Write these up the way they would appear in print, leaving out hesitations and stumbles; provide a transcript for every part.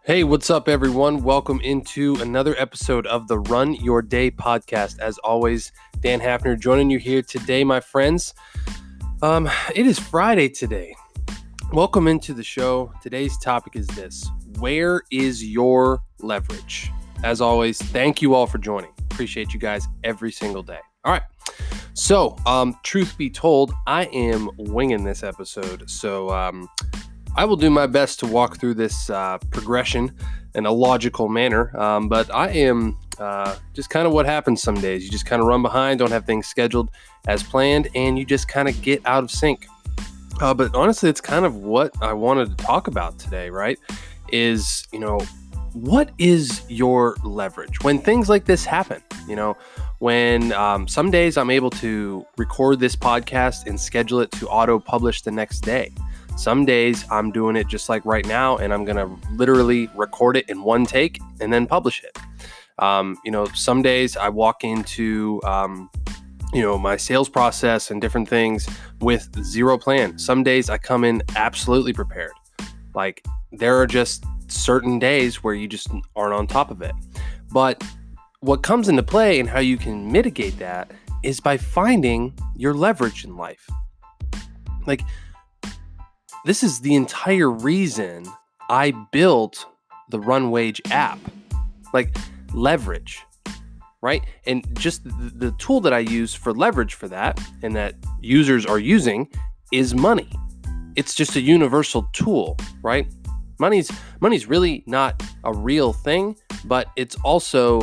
Hey, what's up, everyone? Welcome into another episode of the Run Your Day podcast. As always, Dan Hafner joining you here today, my friends. It is Friday today. Welcome into the show. Today's topic is this: where is your leverage? As always, thank you all for joining. Appreciate you guys every single day. All right. So, truth be told, I am winging this episode. So, I will do my best to walk through this progression in a logical manner, but I am just kind of what happens some days. You just kind of run behind, don't have things scheduled as planned, and you just kind of get out of sync. But honestly, it's kind of what I wanted to talk about today, right? Is, what is your leverage when things like this happen? When some days I'm able to record this podcast and schedule it to auto-publish the next day. Some days I'm doing it just like right now, and I'm going to literally record it in one take and then publish it. Some days I walk into, my sales process and different things with zero plan. Some days I come in absolutely prepared. Like, there are just certain days where you just aren't on top of it. But what comes into play and how you can mitigate that is by finding your leverage in life. Like, this is the entire reason I built the RunWage app, like leverage, right? And just the tool that I use for leverage for that and that users are using is money. It's just a universal tool, right? Money's really not a real thing, but it's also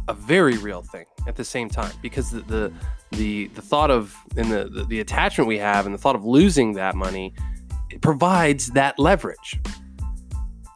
a very real thing at the same time, because the thought of and the attachment we have and the thought of losing that money, it provides that leverage,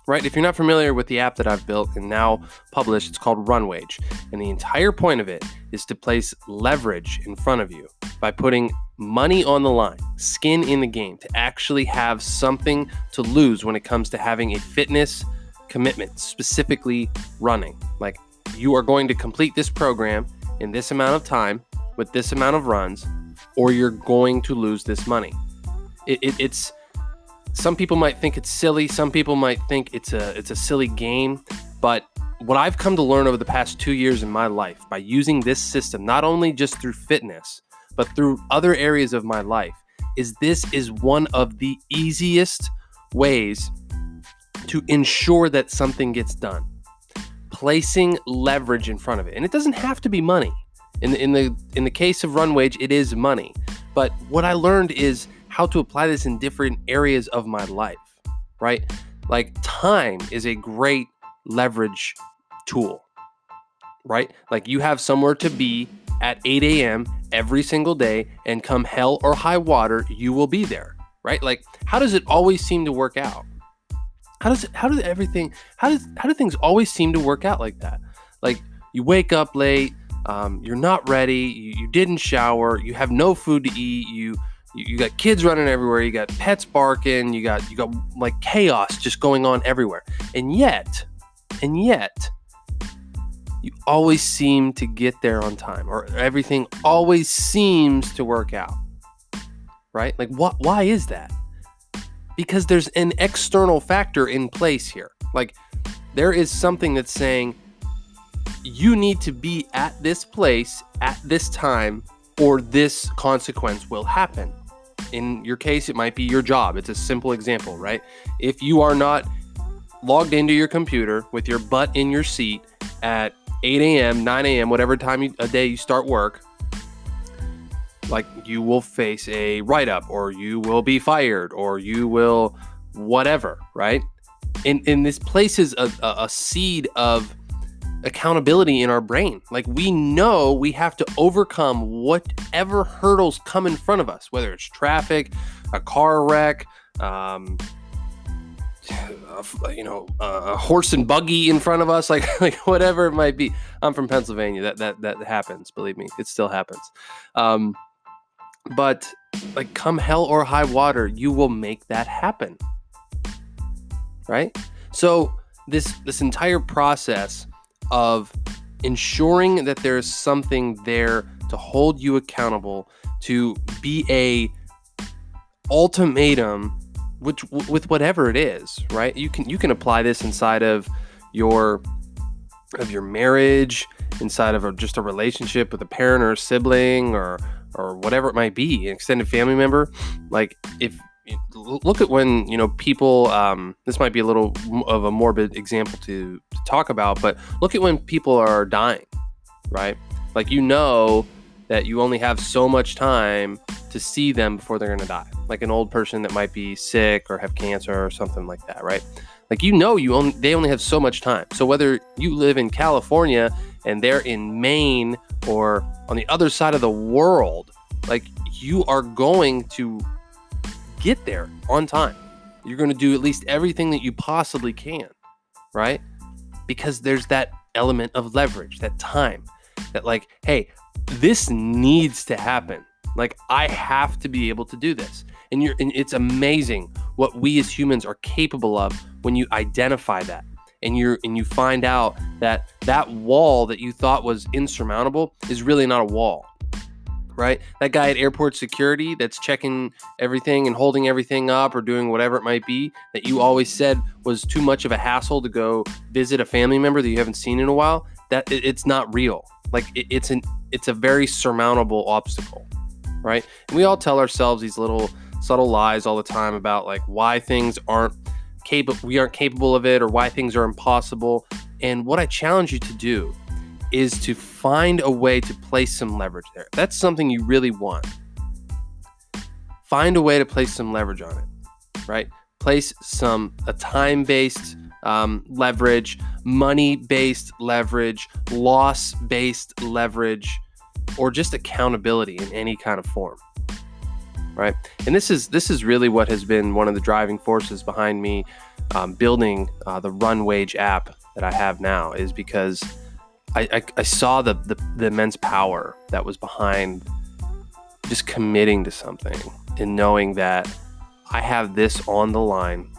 right? If you're not familiar with the app that I've built and now published, it's called RunWage. And the entire point of it is to place leverage in front of you by putting money on the line, skin in the game, to actually have something to lose when it comes to having a fitness commitment, specifically running. Like, you are going to complete this program in this amount of time with this amount of runs, or you're going to lose this money. It's some people might think it's silly. Some people might think it's a silly game. But what I've come to learn over the past 2 years in my life by using this system, not only just through fitness, but through other areas of my life, is this is one of the easiest ways to ensure that something gets done. Placing leverage in front of it. And it doesn't have to be money. In the case of RunWage, it is money. But what I learned is how to apply this in different areas of my life, right? Like, time is a great leverage tool, right? Like, you have somewhere to be at 8 a.m. every single day, and come hell or high water, you will be there, right? Like, how does it always seem to work out? How do things always seem to work out like that? Like, you wake up late, you're not ready, you didn't shower, you have no food to eat, you got kids running everywhere, you got pets barking, you got like chaos just going on everywhere. And yet, you always seem to get there on time, or everything always seems to work out, right? Like, why is that? Because there's an external factor in place here. Like, there is something that's saying you need to be at this place at this time, or this consequence will happen. In your case, it might be your job. It's a simple example, right? If you are not logged into your computer with your butt in your seat at 8 a.m., 9 a.m., whatever time a day you start work, like, you will face a write-up, or you will be fired, or you will whatever, right? And this places a seed of accountability in our brain. Like, we know we have to overcome whatever hurdles come in front of us, whether it's traffic, a car wreck, a horse and buggy in front of us, like whatever it might be. I'm from Pennsylvania. That happens. Believe me, it still happens. But like, come hell or high water, you will make that happen, right? So this entire process of ensuring that there's something there to hold you accountable, to be a ultimatum with whatever it is, right? You can apply this inside of your marriage, inside of just a relationship with a parent or a sibling or whatever it might be, an extended family member. Like, if look at when, people, this might be a little of a morbid example to talk about, but look at when people are dying, right? Like, that you only have so much time to see them before they're going to die. Like an old person that might be sick or have cancer or something like that, right? Like, they only have so much time. So whether you live in California and they're in Maine or on the other side of the world, like, you are going to get there on time. You're going to do at least everything that you possibly can, right? Because there's that element of leverage, that time, that like, hey, this needs to happen. Like, I have to be able to do this. And it's amazing what we as humans are capable of when you identify that. And you find out that wall that you thought was insurmountable is really not a wall, right? That guy at airport security that's checking everything and holding everything up or doing whatever it might be that you always said was too much of a hassle to go visit a family member that you haven't seen in a while, that it's not real. Like, it's a very surmountable obstacle, right? And we all tell ourselves these little subtle lies all the time about like why things we aren't capable of it, or why things are impossible. And what I challenge you to do is to find a way to place some leverage there. That's something you really want. Find a way to place some leverage on it, right? Place a time-based leverage, money-based leverage, loss-based leverage, or just accountability in any kind of form, right? And this is really what has been one of the driving forces behind me building the RunWage app that I have now, is because I saw the immense power that was behind just committing to something and knowing that I have this on the line.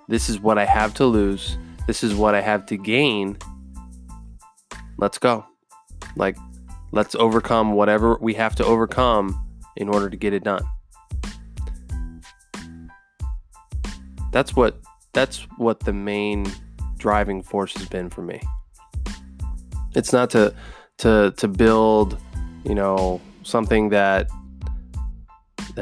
This is what I have to lose. This is what I have to gain. Let's go. Like, let's overcome whatever we have to overcome in order to get it done. That's what the main driving force has been for me. It's not to build, something that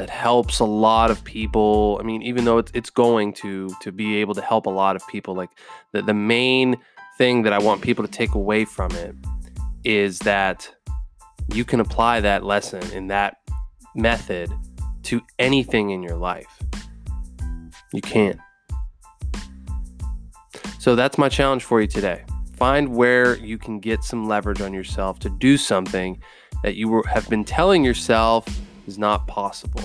helps a lot of people. I mean, even though it's going to be able to help a lot of people, like the main thing that I want people to take away from it is that you can apply that lesson and that method to anything in your life. You can. So that's my challenge for you today. Find where you can get some leverage on yourself to do something that you have been telling yourself is not possible.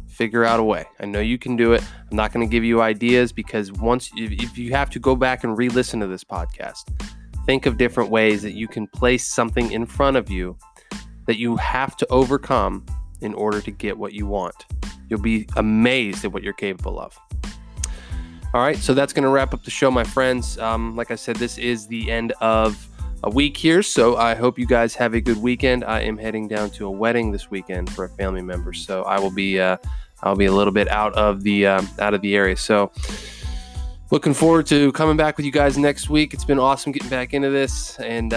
Figure out a way. I know you can do it. I'm not going to give you ideas, because if you have to go back and re-listen to this podcast, think of different ways that you can place something in front of you that you have to overcome in order to get what you want. You'll be amazed at what you're capable of. All right, so that's going to wrap up the show, my friends. Like I said, this is the end of a week here, so I hope you guys have a good weekend. I am heading down to a wedding this weekend for a family member, so I'll be a little bit out of the area. So looking forward to coming back with you guys next week. It's been awesome getting back into this, and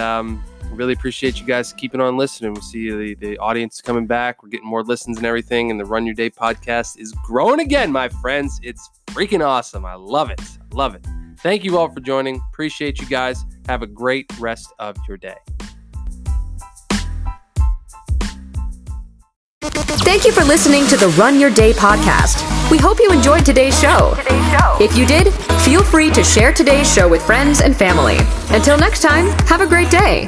really appreciate you guys keeping on listening. We see the audience coming back. We're getting more listens and everything, and the Run Your Day podcast is growing again, my friends. It's freaking awesome. I love it. Love it. Thank you all for joining. Appreciate you guys. Have a great rest of your day. Thank you for listening to the Run Your Day podcast. We hope you enjoyed today's show. If you did, feel free to share today's show with friends and family. Until next time, have a great day.